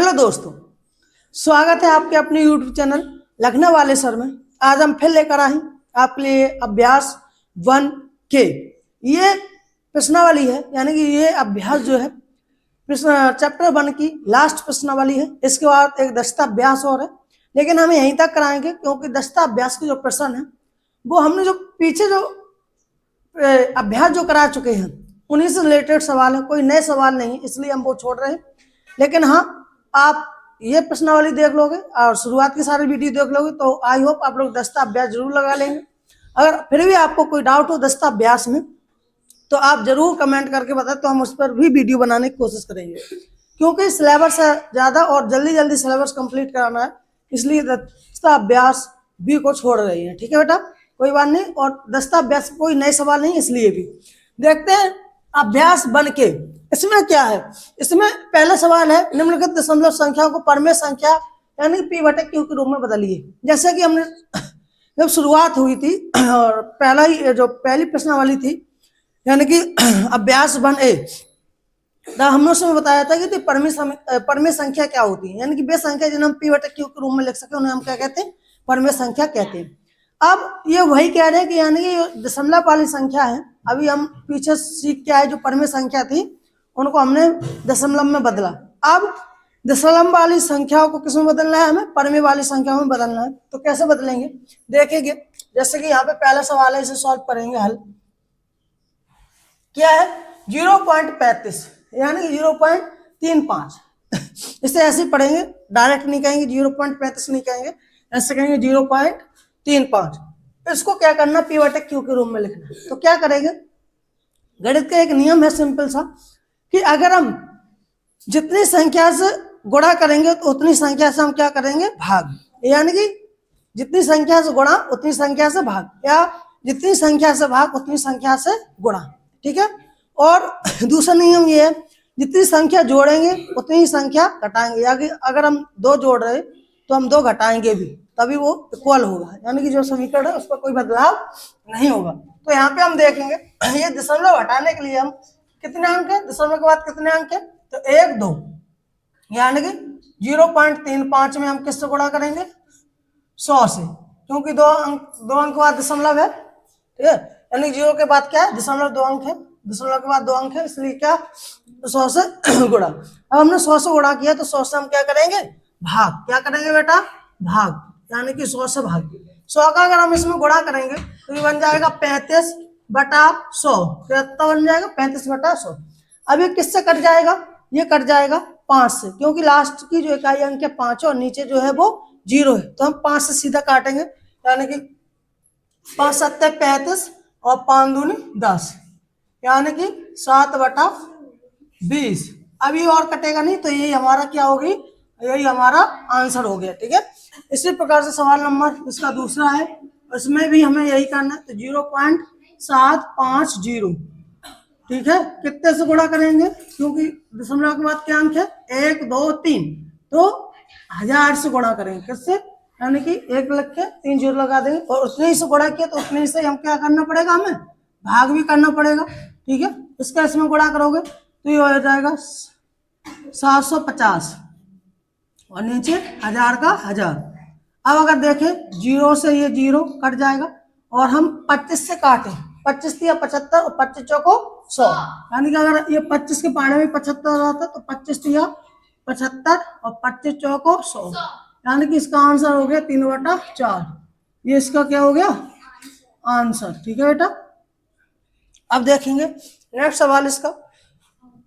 Hello दोस्तों, स्वागत है आपके अपने YouTube चैनल लखने वाले सर में। आज हम फिर लेकर आए आपके लिए अभ्यास 1K। ये प्रश्नावली है, यानी कि ये अभ्यास जो है चैप्टर 1 की लास्ट प्रश्नावली है। इसके बाद एक दस्ता अभ्यास और है, लेकिन हम यहीं तक कराएंगे क्योंकि दस्ता अभ्यास के जो प्रश्न है वो हमने जो पीछे जो अभ्यास जो करा चुके हैं उन्हीं से रिलेटेड सवाल है, कोई नए सवाल नहीं, इसलिए हम वो छोड़ रहे हैं। लेकिन हाँ, आप ये प्रश्नावली देख लोगे और शुरुआत की सारी वीडियो देख लोगे तो आई होप आप लोग दस्ता अभ्यास जरूर लगा लेंगे। अगर फिर भी आपको कोई डाउट हो दस्ता अभ्यास में तो आप जरूर कमेंट करके बताएं, तो हम उस पर भी वीडियो बनाने की कोशिश करेंगे, क्योंकि सिलेबस है ज़्यादा और जल्दी जल्दी सिलेबस कंप्लीट कराना है, इसलिए दस्ता अभ्यास भी को छोड़ रही है। ठीक है बेटा, कोई बात नहीं। और दस्ता अभ्यास कोई नए सवाल नहीं, इसलिए भी देखते हैं अभ्यास 1K। इसमें क्या है, इसमें पहला सवाल है निम्नलिखित दशमलव संख्याओं को परमेय संख्या यानी P/Q के रूप में बदलिए। जैसे कि हमने जब शुरुआत हुई थी और पहली प्रश्नावली थी यानी कि अभ्यास 1A, तो हमने उसमें बताया था कि परमेय संख्या क्या होती है, यानी कि वे संख्या जिन्हें हम P/Q के रूप में लिख सके उन्हें हम क्या कहते हैं, परमेय संख्या कहते हैं। अब ये वही कह रहे हैं कि यानी कि दशमलव वाली संख्या है, अभी हम पीछे सीख के आए जो परमेय संख्या थी उनको हमने दशमलव में बदला। अब दशमलव वाली संख्याओं को किसमें बदलना है, हमें परमेय वाली संख्याओं में बदलना है। तो कैसे बदलेंगे देखेंगे। जैसे कि यहाँ पे पहला सवाल है, इसे सॉल्व करेंगे। हल क्या है, 0.35 यानी 0.35। इसे ऐसे पढ़ेंगे, डायरेक्ट नहीं कहेंगे 0.35 नहीं कहेंगे, ऐसे कहेंगे 0.35। इसको क्या करना, P/Q के रूप में लिखना। तो क्या करेंगे, गणित का एक नियम है सिंपल सा कि अगर हम जितनी संख्या से गुणा करेंगे तो उतनी संख्या से हम क्या करेंगे, भाग, यानी कि जितनी संख्या से गुणा उतनी संख्या से भाग, या जितनी संख्या से भाग उतनी संख्या से गुणा। ठीक है। और दूसरा नियम ये है, जितनी संख्या जोड़ेंगे उतनी ही संख्या घटाएंगे, या अगर हम 2 जोड़ रहे तो हम 2 घटाएंगे भी, तभी वो इक्वल होगा, यानी कि जो समीकरण है उस पर कोई बदलाव नहीं होगा। तो यहाँ पे हम देखेंगे ये दशमलव हटाने के लिए हम कितने अंक है, दशमलव के बाद कितने अंक है, तो 1 2, यानी कि 0.35 में हम किससे गुणा करेंगे, 100 से, क्योंकि दो अंक के बाद दशमलव है। ठीक है, यानी 0 के बाद क्या है, दशमलव 2 अंक है, दशमलव के बाद 2 अंक है, इसलिए क्या 100 से गुणा। अब हमने 100 से गुणा किया तो 100 से हम क्या करेंगे, भाग। क्या करेंगे बेटा, भाग, यानी कि 100 से भाग। 100 का अगर हम इसमें गुणा करेंगे तो ये बन जाएगा 35/100। कितना बन जाएगा, 35/100। अब ये किससे कट जाएगा, ये कट जाएगा 5 से, क्योंकि लास्ट की जो इकाई अंक है 5 और नीचे जो है वो 0 है, तो हम 5 से सीधा काटेंगे, यानी कि 5 7 35 और 5 दूनी 10, यानी कि 7/20। अभी और कटेगा नहीं, तो यही हमारा क्या होगी, यही हमारा आंसर हो गया। ठीक है। इसी प्रकार से सवाल नंबर इसका दूसरा है, इसमें भी हमें यही करना है, तो 0.750। ठीक है, कितने से गुणा करेंगे, क्योंकि दशमलव के बाद क्या अंक है, 1 2 3, तो 1000 से गुणा करेंगे। किससे, यानी कि 1 लिख के 3 0 लगा देंगे, और उतने ही से गुणा किया तो उतने ही से हम क्या करना पड़ेगा, हमें भाग भी करना पड़ेगा। ठीक है, इसका इसमें गुणा करोगे तो ये हो जाएगा 750 और नीचे 1000 का 1000। अब अगर देखें 0 से ये 0 कट जाएगा और हम 25 से काटें, 25 दिया 75 और 25 चौको 100, यानी कि अगर ये 25 के पाने में 75 आता तो 25 दिया 75 और 25 चौको 100, यानी कि इसका आंसर हो गया 3/4। ये इसका क्या हो गया, आंसर। ठीक है बेटा, अब देखेंगे नेक्स्ट सवाल इसका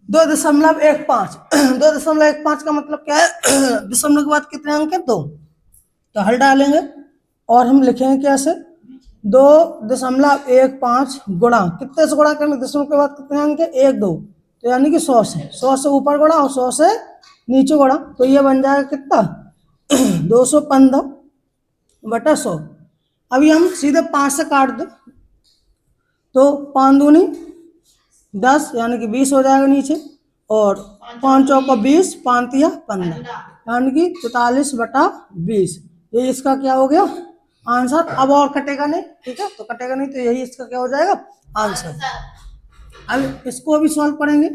2.15। 2.15 का मतलब क्या है, दशमलव के बाद कितने अंक है, 2। तो हल डालेंगे और हम लिखेंगे कैसे, 2.15 गुणा, कितने से गुणा करेंगे, दशमलव के बाद कितने अंक है, 1 2, तो यानी कि 100 से, 100 से ऊपर गुणा और 100 से नीचे गुणा, तो ये बन जाएगा कितना 215/100। अभी हम सीधे 5 से काट दो तो 5 दूनी 10, यानी कि 20 हो जाएगा नीचे, और 5 चौका 20, 5 तिया 15, यानी कि 44/20। ये इसका क्या हो गया, आंसर। अब और कटेगा नहीं, ठीक है, तो कटेगा नहीं, तो यही इसका क्या हो जाएगा, आंसर। अब इसको भी सॉल्व करेंगे।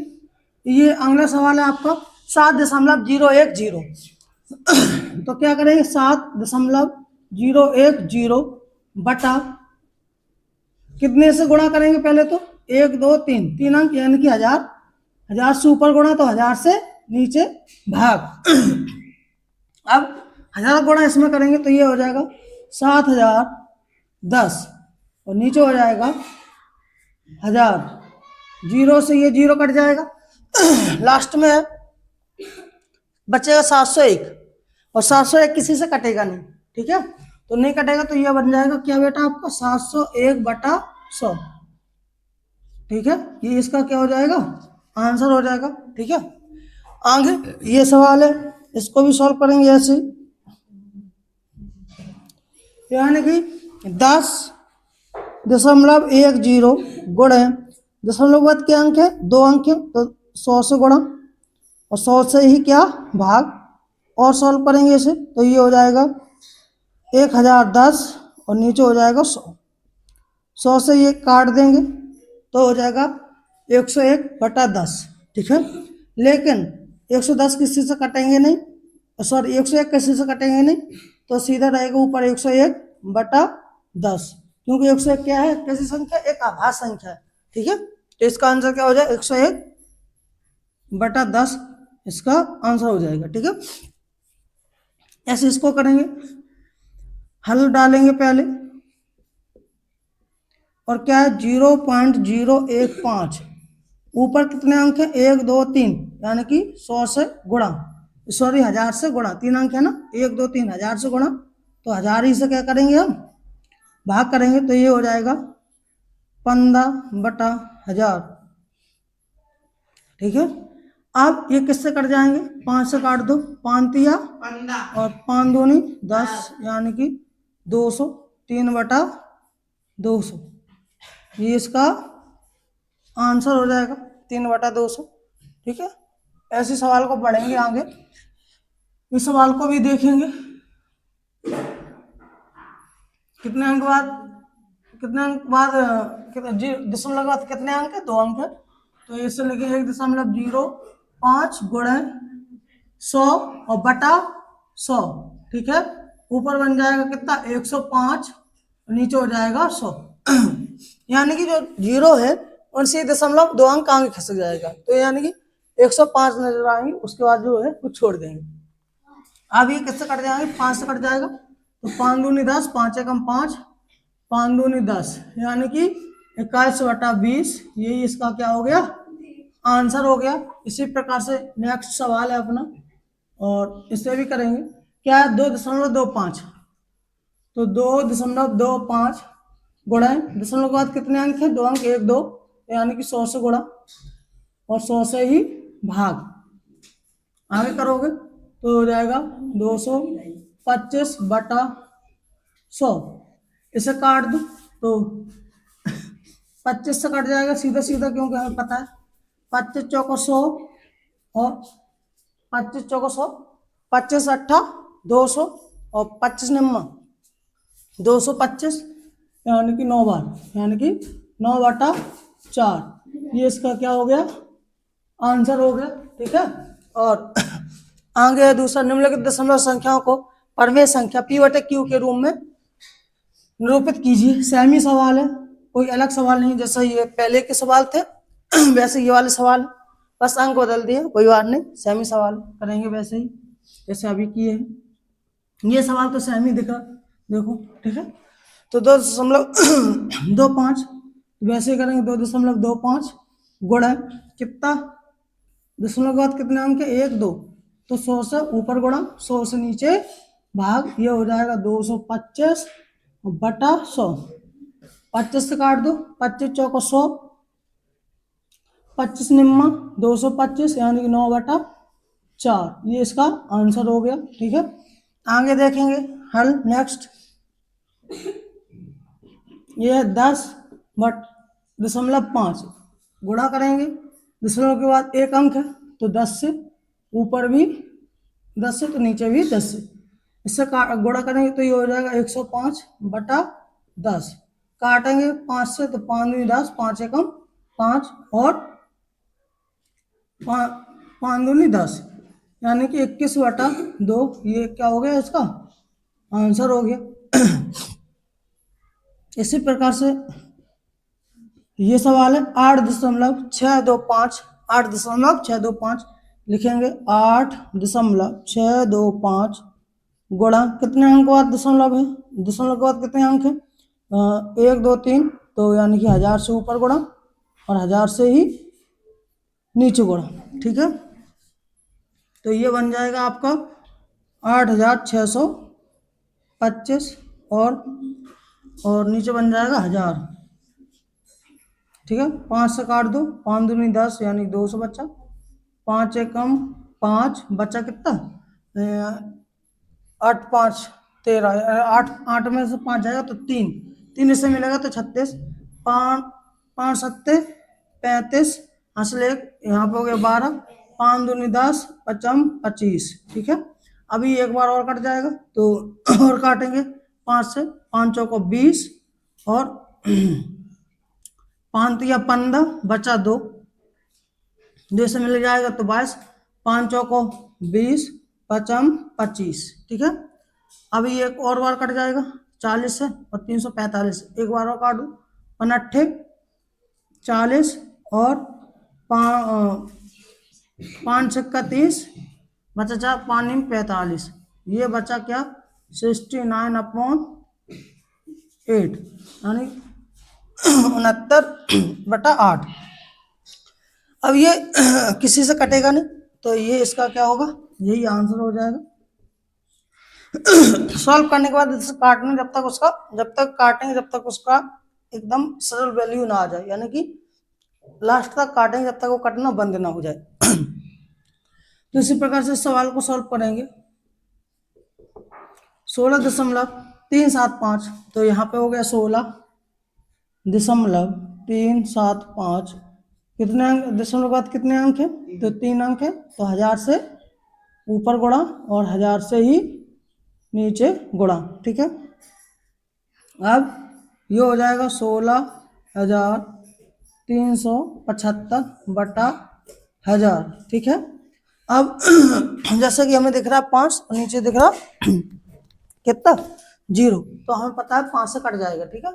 ये अगला सवाल है आपका 7.010। तो क्या करेंगे, 7.010 बटा कितने से गुणा करेंगे, पहले तो 1 2 3 3 अंक यानी कि 1000, 1000 से ऊपर गुणा तो 1000 से नीचे भाग। अब 1000 गुणा इसमें करेंगे तो ये हो जाएगा 7010 और नीचे हो जाएगा 1000, जीरो से ये जीरो कट जाएगा, लास्ट में बचेगा 701 और 701 किसी से कटेगा नहीं, ठीक है, तो नहीं कटेगा तो ये बन जाएगा क्या बेटा आपका 701 बटा 100, ठीक है, ये इसका क्या हो जाएगा आंसर हो जाएगा, ठीक है। आगे ये सवाल है, इसको भी सॉल्व करेंगे ऐसे, यानी कि 10.10 गुणे दशमलव बाद के अंक है 2 अंक है तो 100 से गुणा और 100 से ही क्या भाग, और सॉल्व करेंगे इसे तो ये हो जाएगा 1010 और नीचे हो जाएगा 100, 100 से ये काट देंगे तो हो जाएगा 101 बटा 10, ठीक है, लेकिन 110 किसी से कटेंगे नहीं, सॉरी 101 किसी से कटेंगे नहीं, तो सीधा रहेगा ऊपर 101 बटा 10, क्योंकि 101 क्या है, कैसी संख्या, एक आभास संख्या है, ठीक है, तो इसका आंसर क्या हो जाएगा 101 बटा 10 इसका आंसर हो जाएगा, ठीक है। ऐसे इसको करेंगे, हल डालेंगे पहले और क्या है 0.015, ऊपर कितने अंक है 1 2 3 यानी कि 100 से गुणा, सॉरी 1000 से गुणा, 3 अंक है ना, 1 2 3 1000 से गुणा तो 1000 ही से क्या करेंगे हम भाग करेंगे तो ये हो जाएगा 15 बटा 1000, ठीक है। अब ये किससे कट जाएंगे, 5 से काट दो, 5 तिया और 5 दूनी 10 यानी कि 200, 3 बटा 200, ये इसका आंसर हो जाएगा 3 बटा 200, ठीक है। ऐसे सवाल को पढ़ेंगे आगे, इस सवाल को भी देखेंगे, कितने अंक बाद दशमलव बाद कितने अंक है, 2 अंक है, तो इससे लेके 1.05 गुणे 100 और बटा 100, ठीक है, ऊपर बन जाएगा कितना 105 नीचे हो जाएगा 100, यानी कि जो जीरो है उनसे 0.2 अंक आगे खसक जाएगा, तो यानी कि 105 नजर आएंगे, उसके बाद जो है कुछ छोड़ देंगे। अब ये किससे कट जाएंगे, 5 से कट जाएगा, तो 5 दूनी 10, 5 एकम 5, 5 दूनी 10 यानी कि 21 बटा 20, ये इसका क्या हो गया आंसर हो गया। इसी प्रकार से नेक्स्ट सवाल है अपना, और इसे भी करेंगे, क्या है 2.25, तो 2.25 गुणा दशमलव के बाद कितने अंक है, 2 अंक 1 2 यानी कि 100 से गुणा और 100 से ही भाग, आगे करोगे तो हो जाएगा 225 बटा 100, इसे काट दो तो 25 से कट जाएगा सीधा सीधा, क्योंकि हमें पता है 25 चौको 100 और 25 चौको 100, 25 अट्ठा 200 और 25 निम्मा 225 यानी कि 9 बार, यानी कि 9 बटा 4, ये इसका क्या हो गया आंसर हो गया, ठीक है। और आगे दूसरा, निम्नलिखित दशमलव संख्याओं को परमेय संख्या P बटे Q के रूप में निरूपित कीजिए। सेम ही सवाल है, कोई अलग सवाल नहीं, जैसा ये पहले के सवाल थे वैसे ये वाले सवाल, बस अंक बदल दिए, कोई बात नहीं, सेम ही सवाल करेंगे वैसे ही जैसे अभी किए हैं। ये सवाल तो सेम ही दिखा, देखो, ठीक है, तो 2.25 वैसे ही करेंगे, 2.25 गुणा कितना, दशमलव के बाद कितने अंक है 1 2, तो 100 से ऊपर गुणा 100 से नीचे भाग, ये हो जाएगा 225 बटा 100, 25 से काट दो, 25 चौको 100, 25 निम्मा 225 यानी कि 9 बटा 4, ये इसका आंसर हो गया, ठीक है। आगे देखेंगे हल नेक्स्ट, ये है 10.5 गुणा करेंगे, दशमलव के बाद 1 अंक है तो 10 से ऊपर भी 10 से तो नीचे भी 10 से, इससे गुणा करेंगे तो ये हो जाएगा 105 बटा 10, काटेंगे 5 से तो 5 दूनी 10, 5 एकम 5 और 5 दूनी 10 यानी कि 21/2 ये क्या हो गया, इसका आंसर हो गया। इसी प्रकार से ये सवाल है 8.625, 8.625 लिखेंगे। 8.625 गुणा कितने अंक के बाद दशमलव है, दशमलव के बाद कितने अंक है, 1 2 3, तो यानी कि 1000 से ऊपर गुणा और 1000 से ही नीचे गुणा। ठीक है, तो ये बन जाएगा आपका 8625 और नीचे बन जाएगा 1000। ठीक है, 5 से काट दो, 5 दूनी 10 यानी 200 बचा, 5 एकम 5 बचा कितना, 8 5 13, 8 में से 5 जाएगा तो 3, 3 इससे मिलेगा तो 36, 5 5 7 35, हासिल एक यहाँ पे हो गया 12, 5 दूनी 10, 5 25। ठीक है, अभी एक बार और कट जाएगा तो और काटेंगे 5 से, 5 चौको 20 और 5 या 15 बचा 2, 2 से मिल जाएगा तो 22, 5 चौको 20, 5 25। ठीक है, अभी एक और बार कट जाएगा 40 से और 345, एक बार और काटू, 5 40 और 5 छक्का 30 बचा 4, 5 45, ये बचा क्या 69/8 यानी 69/8। अब ये किसी से कटेगा नहीं तो ये इसका क्या होगा, यही आंसर हो जाएगा। सॉल्व करने के बाद इसे काटने जब तक काटेंगे जब तक उसका एकदम सरल वैल्यू ना आ जाए, यानी कि लास्ट तक काटेंगे जब तक वो कटना बंद ना हो जाए। तो इसी प्रकार से सवाल को सॉल्व करेंगे। 16.375, तो यहाँ पे हो गया 16.375, कितने अंक दशमलव बाद कितने अंक है, तो 3 अंक है, तो 1000 से ऊपर गुणा और 1000 से ही नीचे गुणा। ठीक है, अब ये हो जाएगा 16,375/1000। ठीक है, अब जैसे कि हमें दिख रहा है 5 और नीचे दिख रहा कितना 0, तो हमें पता है 5 से कट जाएगा। ठीक है,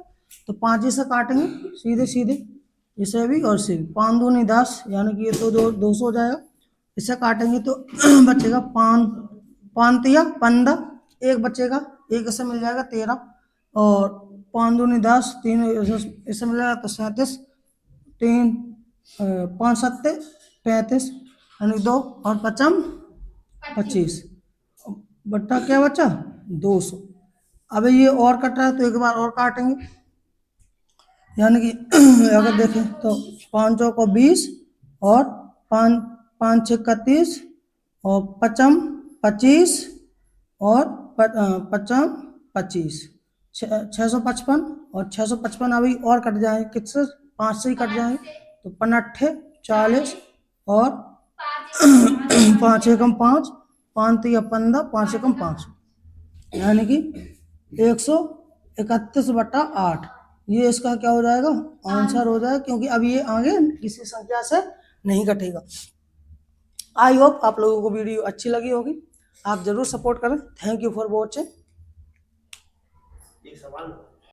तो 5 ही से काटेंगे सीधे सीधे, इसे भी और इसे भी, 5 दूनी 10 यानी कि ये तो 200 हो जाएगा, इसे काटेंगे तो बचेगा 5 5 या 15, एक बचेगा, एक इसे मिल जाएगा 13 और 5 दूनी 10, 3 इसे मिल जाएगा तो 37, 3 5 7 35 यानी 2 और 5 25 बट्टा क्या बचा 200। अब ये और कट रहा है तो एक बार और काटेंगे, यानी कि अगर देखें तो 5 को 20 और 5 6 30 और 5 25 और 5 25, 655 और 655 अभी और कट जाएंगे, किससे 5 से ही कट जाएंगे, तो 5 40 और 5 एकम 5, 5 या 15, 5 एकम 5 यानी कि 131/8, ये इसका क्या हो जाएगा आंसर हो जाएगा, क्योंकि अब ये आगे किसी संख्या से नहीं घटेगा। आई होप आप लोगों को वीडियो अच्छी लगी होगी, आप जरूर सपोर्ट करें। Thank you for watching.